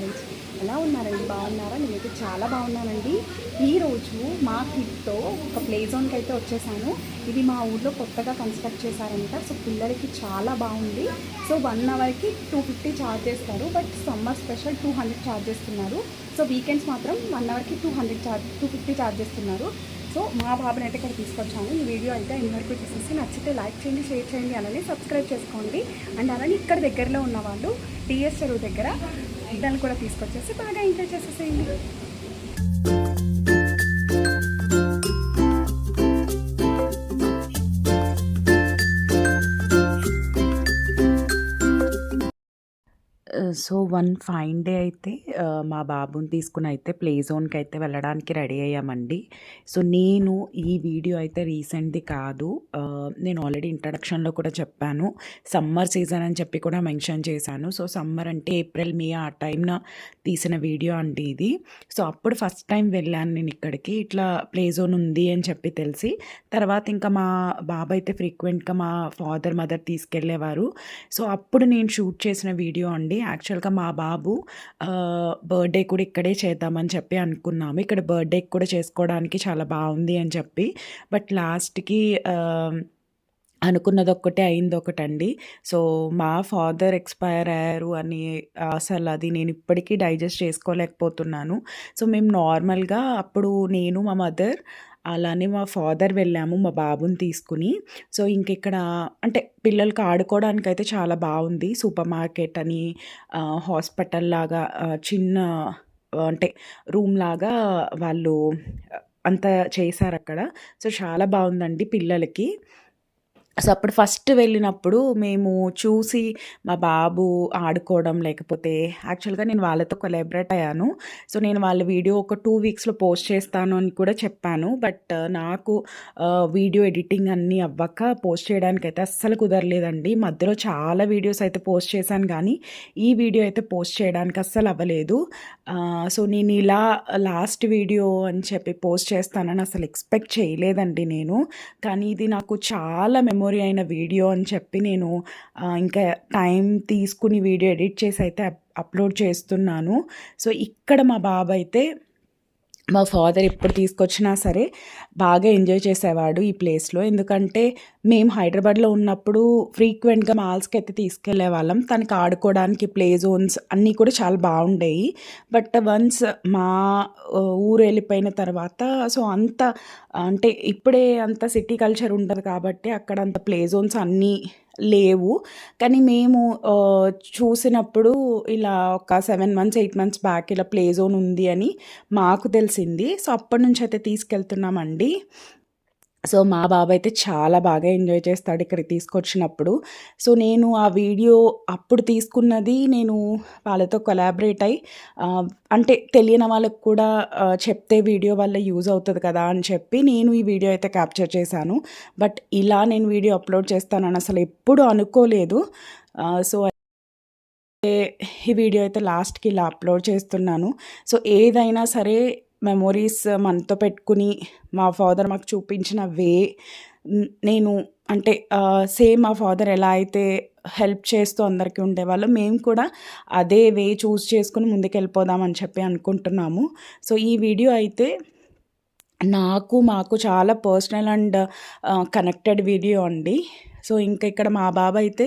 Friends, ఎలా ఉన్నారండి? బాగున్నారా? నేనైతే చాలా బాగున్నానండి. ఈరోజు మా కిడ్తో ఒక ప్లే జోన్కి అయితే వచ్చేసాను. ఇది మా ఊర్లో కొత్తగా కన్స్ట్రక్ట్ చేశారంట. సో పిల్లలకి చాలా బాగుంది. సో 1 అవర్కి 250 ఛార్జ్ చేస్తారు. బట్ సమ్మర్ స్పెషల్ 200 ఛార్జ్ చేస్తున్నారు. సో వీకెండ్స్ మాత్రం 1 అవర్కి 250 ఛార్జ్ చేస్తున్నారు. సో మా బాబుని అయితే ఇక్కడ తీసుకొచ్చాను. ఈ వీడియో అయితే ఇన్వరకు చూసేసి నచ్చితే లైక్ చేయండి, షేర్ చేయండి, అలానే సబ్స్క్రైబ్ చేసుకోండి. అండ్ అలానే ఇక్కడ దగ్గరలో ఉన్న వాళ్ళు టీఎస్ చెరువు దగ్గర దాన్ని కూడా తీసుకొచ్చేసి బాగా ఎంజాయ్ చేసేసేయండి. సో వన్ ఫైన్ డే అయితే మా బాబుని తీసుకుని అయితే ప్లే జోన్కి అయితే వెళ్ళడానికి రెడీ అయ్యామండి. సో నేను ఈ వీడియో అయితే రీసెంట్ది కాదు, నేను ఆల్రెడీ ఇంట్రడక్షన్లో కూడా చెప్పాను. సమ్మర్ సీజన్ అని చెప్పి కూడా మెన్షన్ చేశాను. సో సమ్మర్ అంటే ఏప్రిల్ మే ఆ టైంన తీసిన వీడియో అండి ఇది. సో అప్పుడు ఫస్ట్ టైం వెళ్ళాను నేను ఇక్కడికి, ఇట్లా ప్లే జోన్ ఉంది అని చెప్పి తెలిసి. తర్వాత ఇంకా మా బాబు అయితే ఫ్రీక్వెంట్గా మా ఫాదర్ మదర్ తీసుకెళ్ళేవారు. సో అప్పుడు నేను షూట్ చేసిన వీడియో అండి. యాక్చువల్గా మా బాబు బర్త్డే కూడా ఇక్కడే చేద్దామని చెప్పి అనుకున్నాము. ఇక్కడ బర్త్డే కూడా చేసుకోవడానికి చాలా బాగుంది అని చెప్పి. బట్ లాస్ట్కి అనుకున్నది ఒక్కటే అయింది ఒకటండి. సో మా ఫాదర్ ఎక్స్పైర్ అయ్యారు అని అసలు అది నేను ఇప్పటికీ డైజెస్ట్ చేసుకోలేకపోతున్నాను. సో మేము నార్మల్గా అప్పుడు నేను మా మదర్ అలానే మా ఫాదర్ వెళ్ళాము మా బాబుని తీసుకుని. సో ఇక్కడ అంటే పిల్లలకి ఆడుకోవడానికి అయితే చాలా బాగుంది. సూపర్ మార్కెట్ అని హాస్పిటల్ లాగా చిన్న అంటే రూమ్ లాగా వాళ్ళు అంతా చేశారు అక్కడ. సో చాలా బాగుందండి పిల్లలకి. సో అప్పుడు ఫస్ట్ వెళ్ళినప్పుడు మేము చూసి మా బాబు ఆడుకోవడం, లేకపోతే యాక్చువల్గా నేను వాళ్ళతో కొలాబరేట్ అయ్యాను. సో నేను వాళ్ళ వీడియో ఒక 2 వీక్స్లో పోస్ట్ చేస్తాను అని కూడా చెప్పాను. బట్ నాకు వీడియో ఎడిటింగ్ అన్నీ అవ్వక పోస్ట్ చేయడానికి అయితే అస్సలు కుదరలేదండి. మధ్యలో చాలా వీడియోస్ అయితే పోస్ట్ చేశాను, కానీ ఈ వీడియో అయితే పోస్ట్ చేయడానికి అస్సలు అవ్వలేదు. సో నేను ఇలా లాస్ట్ వీడియో అని చెప్పి పోస్ట్ చేస్తానని అసలు ఎక్స్పెక్ట్ చేయలేదండి నేను. కానీ ఇది నాకు చాలా మెమొరీ అయిన వీడియో అని చెప్పి నేను ఇంకా టైం తీసుకుని వీడియో ఎడిట్ చేసి అయితే అప్లోడ్ చేస్తున్నాను. సో ఇక్కడ మా బాబు అయితే మా ఫాదర్ ఎప్పుడు తీసుకొచ్చినా సరే బాగా ఎంజాయ్ చేసేవాడు ఈ ప్లేస్లో. ఎందుకంటే మేము హైదరాబాద్లో ఉన్నప్పుడు ఫ్రీక్వెంట్గా మాల్స్కి అయితే తీసుకెళ్లే వాళ్ళం. తనకి ఆడుకోవడానికి ప్లే జోన్స్ అన్నీ కూడా చాలా బాగుండేవి. బట్ వన్స్ మా ఊరు వెళ్ళిపోయిన తర్వాత సో అంత అంటే ఇప్పుడే అంత సిటీ కల్చర్ ఉంటుంది కాబట్టి అక్కడ అంత ప్లే జోన్స్ అన్నీ లేవు. కానీ మేము చూసినప్పుడు ఇలా ఒక 7 మంత్స్ 8 మంత్స్ బ్యాక్ ఇలా ప్లే జోన్ ఉంది అని మాకు తెలిసింది. సో అప్పటి నుంచి అయితే తీసుకెళ్తున్నామండి. సో మా బాబు అయితే చాలా బాగా ఎంజాయ్ చేస్తాడు ఇక్కడికి తీసుకొచ్చినప్పుడు. సో నేను ఆ వీడియో అప్పుడు తీసుకున్నది నేను వాళ్ళతో కొలాబరేట్ అయ్యి అంటే తెలియని వాళ్ళకి కూడా చెప్తే వీడియో వల్ల యూజ్ అవుతుంది కదా అని చెప్పి నేను ఈ వీడియో అయితే క్యాప్చర్ చేశాను. బట్ ఇలా నేను వీడియో అప్లోడ్ చేస్తానని అసలు ఎప్పుడు అనుకోలేదు. సో ఈ వీడియో అయితే లాస్ట్కి ఇలా అప్లోడ్ చేస్తున్నాను. సో ఏదైనా సరే మెమొరీస్ మనతో పెట్టుకుని మా ఫాదర్ మాకు చూపించిన వే నేను అంటే సేమ్ మా ఫాదర్ ఎలా అయితే హెల్ప్ చేస్తూ అందరికీ ఉండేవాళ్ళు, మేము కూడా అదే వే చూస్ చేసుకుని ముందుకెళ్ళిపోదామని చెప్పి అనుకుంటున్నాము. సో ఈ వీడియో అయితే మాకు చాలా పర్సనల్ అండ్ కనెక్టెడ్ వీడియో అండి. సో ఇక్కడ మా బాబు అయితే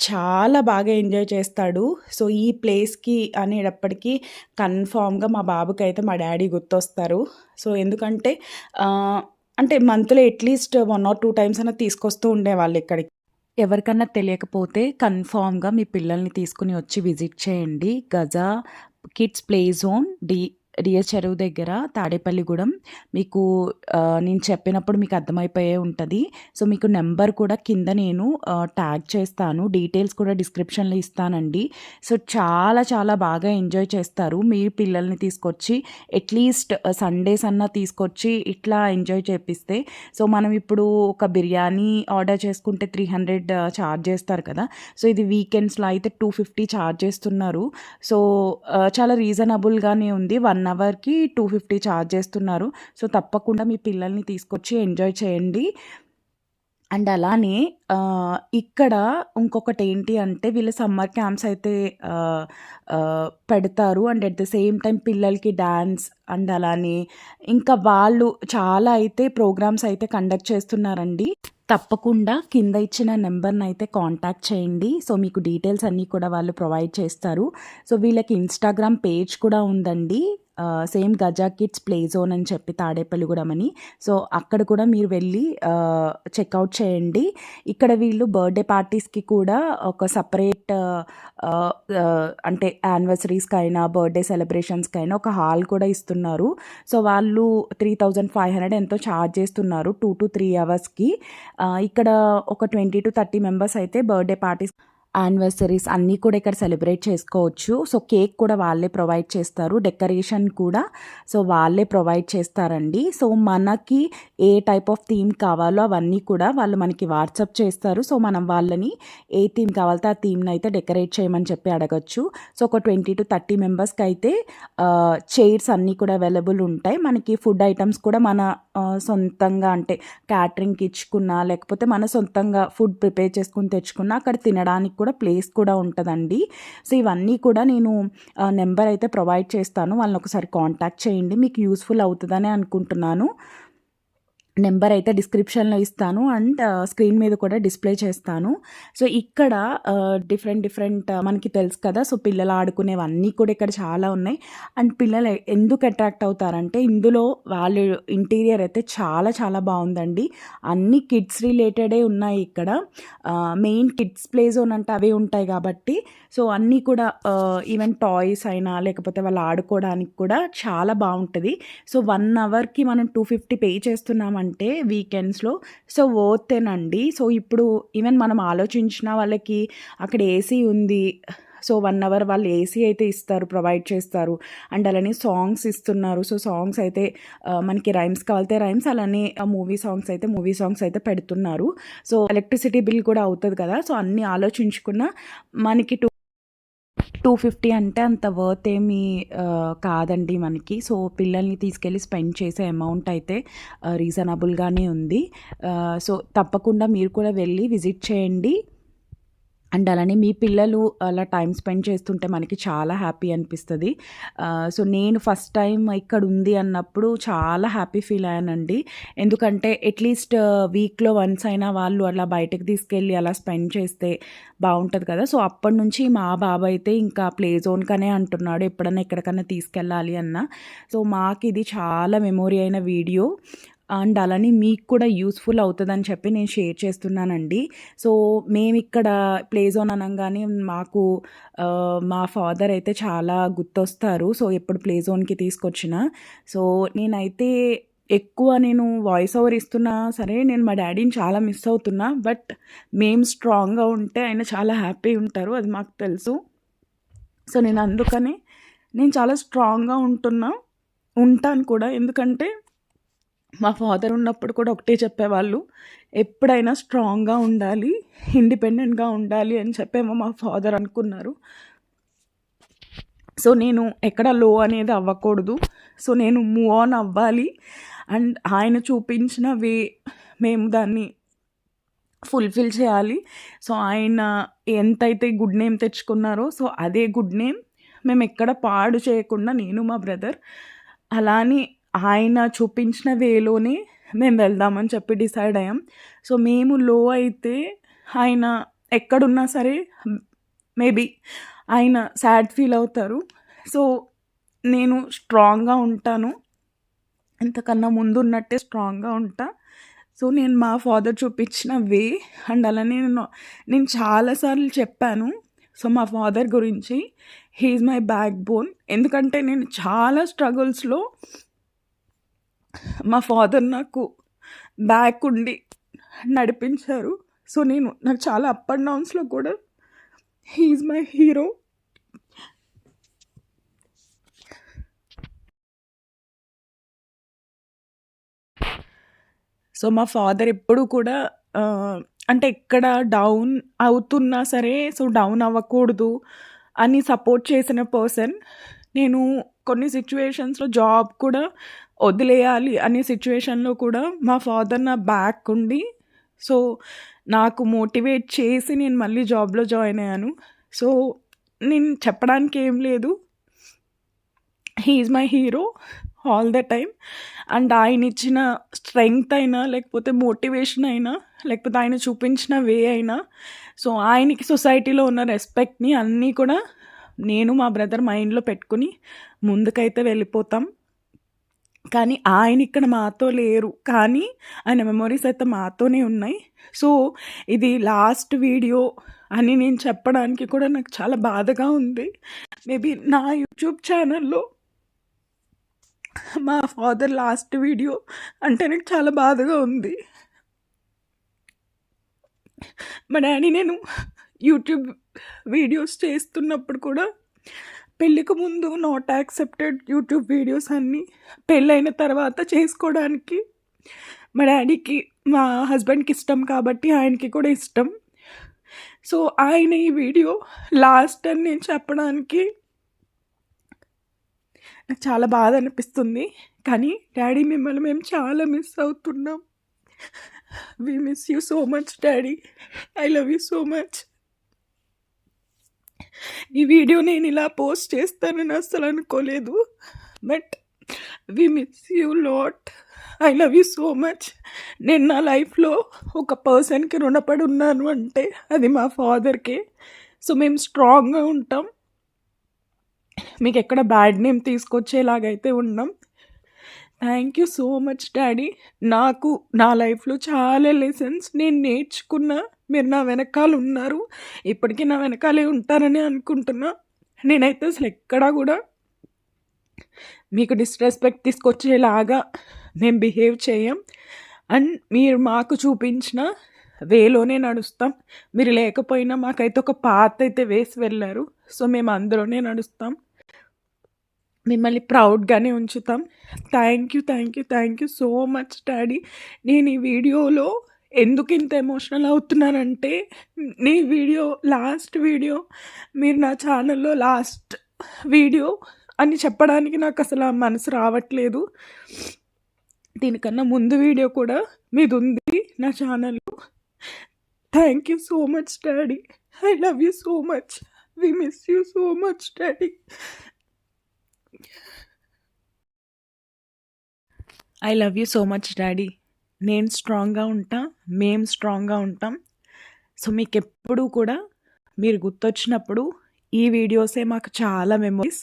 చాలా బాగా ఎంజాయ్ చేస్తాడు. సో ఈ ప్లేస్కి అనేటప్పటికీ కన్ఫామ్గా మా బాబుకి అయితే మా డాడీ గుర్తొస్తారు. సో ఎందుకంటే అంటే మంత్లో అట్లీస్ట్ 1 or 2 టైమ్స్ అయినా తీసుకొస్తూ ఉండేవాళ్ళు ఇక్కడికి. ఎవరికన్నా తెలియకపోతే కన్ఫామ్గా మీ పిల్లల్ని తీసుకుని వచ్చి విజిట్ చేయండి. Gaja kids play zone DS చెరువు దగ్గర తాడేపల్లిగూడెం. మీకు నేను చెప్పినప్పుడు మీకు అర్థమైపోయే ఉంటుంది. సో మీకు నెంబర్ కూడా కింద నేను ట్యాగ్ చేస్తాను, డీటెయిల్స్ కూడా డిస్క్రిప్షన్లో ఇస్తానండి. సో చాలా చాలా బాగా ఎంజాయ్ చేస్తారు. మీరు పిల్లల్ని తీసుకొచ్చి అట్లీస్ట్ సండేస్ అన్నా తీసుకొచ్చి ఇట్లా ఎంజాయ్ చేపిస్తే. సో మనం ఇప్పుడు ఒక బిర్యానీ ఆర్డర్ చేసుకుంటే 300 ఛార్జ్ చేస్తారు కదా. సో ఇది వీకెండ్స్లో అయితే 250 ఛార్జ్ చేస్తున్నారు. సో చాలా రీజనబుల్గానే ఉంది. 1 అవర్కి 250 ఛార్జ్ చేస్తున్నారు. సో తప్పకుండా మీ పిల్లల్ని తీసుకొచ్చి ఎంజాయ్ చేయండి. అండ్ అలానే ఇక్కడ ఇంకొకటి ఏంటి అంటే వీళ్ళు సమ్మర్ క్యాంప్స్ అయితే పెడతారు. And at the same time పిల్లలకి డాన్స్ అండ్ అలానే ఇంకా వాళ్ళు చాలా అయితే ప్రోగ్రామ్స్ అయితే కండక్ట్ చేస్తున్నారండి. తప్పకుండా కింద ఇచ్చిన నెంబర్ని అయితే కాంటాక్ట్ చేయండి. సో మీకు డీటెయిల్స్ అన్నీ కూడా వాళ్ళు ప్రొవైడ్ చేస్తారు. సో వీళ్ళకి ఇన్స్టాగ్రామ్ పేజ్ కూడా ఉందండి. Same Gaza kids play zone అని చెప్పి తాడేపల్లిగూడెం అని. సో అక్కడ కూడా మీరు వెళ్ళి చెక్అవుట్ చేయండి. ఇక్కడ వీళ్ళు బర్త్డే పార్టీస్కి కూడా ఒక సపరేట్ అంటే యానివర్సరీస్కి అయినా బర్త్డే సెలబ్రేషన్స్కి అయినా ఒక హాల్ కూడా ఇస్తున్నారు. సో వాళ్ళు 3500 ఎంతో ఛార్జ్ చేస్తున్నారు 2 to 3 అవర్స్కి. ఇక్కడ ఒక 20 to 30 మెంబర్స్ అయితే బర్త్డే పార్టీస్ యానివర్సరీస్ అన్నీ కూడా ఇక్కడ సెలబ్రేట్ చేసుకోవచ్చు. సో కేక్ కూడా వాళ్ళే ప్రొవైడ్ చేస్తారు. డెకరేషన్ కూడా సో వాళ్ళే ప్రొవైడ్ చేస్తారండి. సో మనకి ఏ టైప్ ఆఫ్ థీమ్ కావాలో అవన్నీ కూడా వాళ్ళు మనకి వాట్సాప్ చేస్తారు. సో మనం వాళ్ళని ఏ థీమ్ కావాలితే ఆ థీమ్ని అయితే డెకరేట్ చేయమని చెప్పి అడగచ్చు. సో ఒక 20 to 30 మెంబర్స్కి అయితే చైర్స్ అన్నీ కూడా అవైలబుల్ ఉంటాయి. మనకి ఫుడ్ ఐటమ్స్ కూడా మన సొంతంగా అంటే క్యాటరింగ్కి ఇచ్చుకున్నా లేకపోతే మన సొంతంగా ఫుడ్ ప్రిపేర్ చేసుకుని తెచ్చుకున్నా అక్కడ తినడానికి కూడా ప్లేస్ కూడా ఉంటుందండి. సో ఇవన్నీ కూడా నేను నెంబర్ అయితే ప్రొవైడ్ చేస్తాను. వాళ్ళని ఒకసారి కాంటాక్ట్ చేయండి. మీకు యూస్ఫుల్ అవుతుందని అనుకుంటున్నాను. నెంబర్ అయితే డిస్క్రిప్షన్లో ఇస్తాను అండ్ స్క్రీన్ మీద కూడా డిస్ప్లే చేస్తాను. సో ఇక్కడ డిఫరెంట్ మనకి తెలుసు కదా. సో పిల్లలు ఆడుకునేవన్నీ కూడా ఇక్కడ చాలా ఉన్నాయి. అండ్ పిల్లలు ఎందుకు అట్రాక్ట్ అవుతారంటే ఇందులో వాళ్ళు ఇంటీరియర్ అయితే చాలా చాలా బాగుందండి. అన్ని కిడ్స్ రిలేటెడే ఉన్నాయి ఇక్కడ. మెయిన్ కిడ్స్ ప్లే జోన్ అంటే అవే ఉంటాయి కాబట్టి సో అన్నీ కూడా ఈవెన్ టాయ్స్ అయినా లేకపోతే వాళ్ళు ఆడుకోవడానికి కూడా చాలా బాగుంటుంది. సో 1 అవర్కి మనం 250 పే చేస్తున్నామంటే వీకెండ్స్లో సో వర్తేనండి. సో ఇప్పుడు ఈవెన్ మనం ఆలోచించిన వాళ్ళకి అక్కడ ఏసీ ఉంది. సో 1 అవర్ వాళ్ళు ఏసీ అయితే ఇస్తారు, ప్రొవైడ్ చేస్తారు. అండ్ అలానే సాంగ్స్ ఇస్తున్నారు. సో సాంగ్స్ అయితే మనకి రైమ్స్ కావాలితే రైమ్స్, అలానే మూవీ సాంగ్స్ అయితే పెడుతున్నారు. సో ఎలక్ట్రిసిటీ బిల్ కూడా అవుతుంది కదా. సో అన్నీ ఆలోచించుకున్న మనకి 250 అంటే అంత వర్త్ ఏమీ కాదండి మనకి. సో పిల్లల్ని తీసుకెళ్ళి స్పెండ్ చేసే అమౌంట్ అయితే రీజనబుల్గానే ఉంది. సో తప్పకుండా మీరు కూడా వెళ్ళి విజిట్ చేయండి. అండ్ అలానే మీ పిల్లలు అలా టైం స్పెండ్ చేస్తుంటే మనకి చాలా హ్యాపీ అనిపిస్తుంది. సో నేను ఫస్ట్ టైం ఇక్కడ ఉంది అన్నప్పుడు చాలా హ్యాపీ ఫీల్ అయ్యానండి. ఎందుకంటే అట్లీస్ట్ వీక్లో వన్స్ అయినా వాళ్ళు అలా బయటకు తీసుకెళ్ళి అలా స్పెండ్ చేస్తే బాగుంటుంది కదా. సో అప్పటి నుంచి మా బాబు అయితే ఇంకా ప్లే జోన్కనే అంటున్నాడు ఎప్పుడన్నా ఎక్కడికన్నా తీసుకెళ్ళాలి అన్న. సో మాకు ఇది చాలా మెమొరీ అయిన వీడియో అండ్ అలానే మీకు కూడా యూస్ఫుల్ అవుతుందని చెప్పి నేను షేర్ చేస్తున్నానండి. సో మేము ఇక్కడ ప్లే జోన్ అనగానే మాకు మా ఫాదర్ అయితే చాలా గుర్తొస్తారు. సో ఎప్పుడు ప్లే జోన్కి తీసుకొచ్చిన సో నేనైతే ఎక్కువ నేను వాయిస్ ఓవర్ ఇస్తున్నా సరే నేను మా డాడీని చాలా మిస్ అవుతున్నా. బట్ మేము స్ట్రాంగ్గా ఉంటే ఆయన చాలా హ్యాపీ ఉంటారు, అది మాకు తెలుసు. సో నేను అందుకని నేను చాలా స్ట్రాంగ్గా ఉంటాను కూడా. ఎందుకంటే మా ఫాదర్ ఉన్నప్పుడు కూడా ఒకటే చెప్పేవాళ్ళు, ఎప్పుడైనా స్ట్రాంగ్గా ఉండాలి, ఇండిపెండెంట్గా ఉండాలి అని చెప్పేమో మా ఫాదర్ అనుకున్నారు. సో నేను ఎక్కడ లో అనేది అవ్వకూడదు. సో నేను మూవ్ ఆన్ అవ్వాలి. అండ్ ఆయన చూపించిన వే మేము దాన్ని ఫుల్ఫిల్ చేయాలి. సో ఆయన ఎంతైతే గుడ్ నేమ్ తెచ్చుకున్నారో సో అదే గుడ్ నేమ్ మేము ఎక్కడ పాడు చేయకుండా నేను మా బ్రదర్ అలానే ఆయన చూపించిన వేలోనే మేము వెళ్దామని చెప్పి డిసైడ్ అయ్యాం. సో మేము లో అయితే ఆయన ఎక్కడున్నా సరే మేబీ ఆయన సాడ్ ఫీల్ అవుతారు. సో నేను స్ట్రాంగ్గా ఉంటాను, ఇంతకన్నా ముందు ఉన్నట్టే స్ట్రాంగ్గా ఉంటా. సో నేను మా ఫాదర్ చూపించిన వే అండ్ అలానే నేను చాలాసార్లు చెప్పాను సో మా ఫాదర్ గురించి. He is my back bone. ఎందుకంటే నేను చాలా స్ట్రగుల్స్లో మా ఫాదర్ నాకు బ్యాక్ ఉండి నడిపించారు. సో నాకు చాలా అప్ అండ్ డౌన్స్లో కూడా he is my hero. So మా ఫాదర్ ఎప్పుడు కూడా అంటే ఎక్కడ డౌన్ అవుతున్నా సరే సో డౌన్ అవ్వకూడదు అని సపోర్ట్ చేసిన పర్సన్. నేను కొన్ని సిచ్యువేషన్స్లో జాబ్ కూడా వదిలేయాలి అనే సిచ్యువేషన్లో కూడా మా ఫాదర్ నా బ్యాక్ ఉండి సో నాకు మోటివేట్ చేసి నేను మళ్ళీ జాబ్లో జాయిన్ అయ్యాను. సో నేను చెప్పడానికి ఏం లేదు, he is my hero all the time. And ఆయన ఇచ్చిన స్ట్రెంగ్త్ అయినా, లేకపోతే మోటివేషన్ అయినా, లేకపోతే ఆయన చూపించిన వే అయినా, సో ఆయనకి సొసైటీలో ఉన్న రెస్పెక్ట్ని అన్నీ కూడా నేను మా బ్రదర్ మైండ్లో పెట్టుకుని ముందుకైతే వెళ్ళిపోతాం. కానీ ఆయన ఇక్కడ మాతో లేరు, కానీ ఆయన మెమొరీస్ అయితే మాతోనే ఉన్నాయి. సో ఇది లాస్ట్ వీడియో అని నేను చెప్పడానికి కూడా నాకు చాలా బాధగా ఉంది. మేబీ నా యూట్యూబ్ ఛానల్లో మా ఫాదర్ లాస్ట్ వీడియో అంటే నాకు చాలా బాధగా ఉంది. మా డాడీ నేను యూట్యూబ్ వీడియోస్ చేస్తున్నప్పుడు కూడా పెళ్ళికి ముందు నాట్ యాక్సెప్టెడ్ యూట్యూబ్ వీడియోస్ అన్నీ పెళ్ళైన తర్వాత చేసుకోవడానికి మా డాడీకి, మా హస్బెండ్కి ఇష్టం కాబట్టి ఆయనకి కూడా ఇష్టం. సో ఆయన ఈ వీడియో లాస్ట్ అని నేను చెప్పడానికి నాకు చాలా బాధ అనిపిస్తుంది. కానీ డాడీ, మిమ్మల్ని మేము చాలా మిస్ అవుతున్నాం. We miss you so much daddy, I love you so much. ఈ వీడియో నేను ఇలా పోస్ట్ చేస్తానని అస్సలు అనుకోలేదు. But we miss you lot, I love you so much. నేను నా లైఫ్లో ఒక పర్సన్కి రుణపడి ఉన్నాను అంటే అది మా ఫాదర్కే. సో మేము స్ట్రాంగ్గా ఉంటాం, మీకు ఎక్కడ బ్యాడ్ నేమ్ తీసుకొచ్చేలాగైతే ఉన్నాం. Thank you so much daddy. నాకు నా లైఫ్లో చాలా లెసన్స్ నేను నేర్చుకున్నా, మీరు నా వెనకాల ఉన్నారు, ఇప్పటికీ నా వెనకాలే ఉంటారని అనుకుంటున్నా. నేనైతే అసలు ఎక్కడా కూడా మీకు డిస్రెస్పెక్ట్ తీసుకొచ్చేలాగా మేము బిహేవ్ చేయం. అండ్ మీరు మాకు చూపించిన వేలోనే నడుస్తాం. మీరు లేకపోయినా మాకైతే ఒక పాత అయితే వేసి వెళ్ళారు. సో మేము అందులోనే నడుస్తాం, మిమ్మల్ని ప్రౌడ్గానే ఉంచుతాం. Thank you, thank you, thank you so much daddy. నేను ఈ వీడియోలో ఎందుకు ఇంత ఎమోషనల్ అవుతున్నానంటే, నీ వీడియో లాస్ట్ వీడియో, మీరు నా ఛానల్లో లాస్ట్ వీడియో అని చెప్పడానికి నాకు అసలు ఆ మనసు రావట్లేదు. దీనికన్నా ముందు వీడియో కూడా మీది ఉంది నా ఛానల్లో. Thank you so much daddy, I love you so much, we miss you so much daddy. I love you so much daddy. నేను స్ట్రాంగ్గా ఉంటా, మేము స్ట్రాంగ్గా ఉంటాం. సో మీకు ఎప్పుడూ కూడా మీరు గుర్తొచ్చినప్పుడు ఈ వీడియోసే మాకు చాలా మెమరీస్.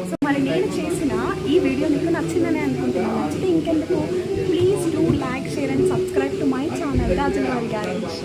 సో మరి నేను చేసిన ఈ వీడియో మీకు నచ్చిందని అనుకుంటున్నాను. నచ్చితే ఇంకెందుకు, please do like, share and subscribe to my channel రాజుల వారి గారేజ్.